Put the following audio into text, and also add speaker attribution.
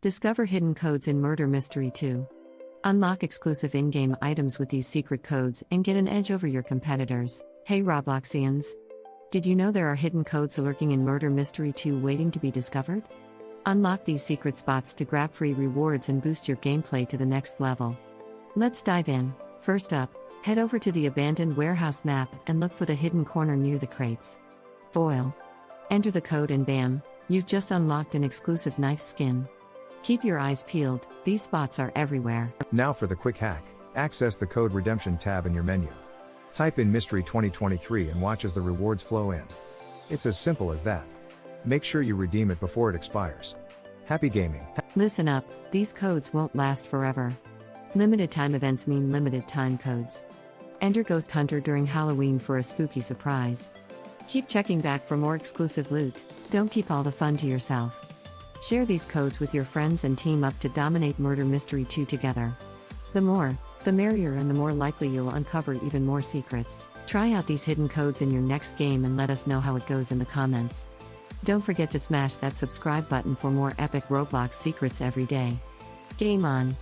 Speaker 1: Discover hidden codes in Murder Mystery 2. Unlock exclusive in-game items with these secret codes and get an edge over your competitors. Hey Robloxians! Did you know there are hidden codes lurking in Murder Mystery 2 waiting to be discovered? Unlock these secret spots to grab free rewards and boost your gameplay to the next level. Let's dive in. First up, head over to the abandoned warehouse map and look for the hidden corner near the crates. Foil. Enter the code and bam, you've just unlocked an exclusive knife skin. Keep your eyes peeled, these spots are everywhere.
Speaker 2: Now for the quick hack. Access the code redemption tab in your menu. Type in Mystery 2023 and watch as the rewards flow in. It's as simple as that. Make sure you redeem it before it expires. Happy gaming.
Speaker 1: Listen up, these codes won't last forever. Limited time events mean limited time codes. Enter Ghost Hunter during Halloween for a spooky surprise. Keep checking back for more exclusive loot, don't keep all the fun to yourself. Share these codes with your friends and team up to dominate Murder Mystery 2 together. The more, the merrier, and the more likely you'll uncover even more secrets. Try out these hidden codes in your next game and let us know how it goes in the comments. Don't forget to smash that subscribe button for more epic Roblox secrets every day. Game on!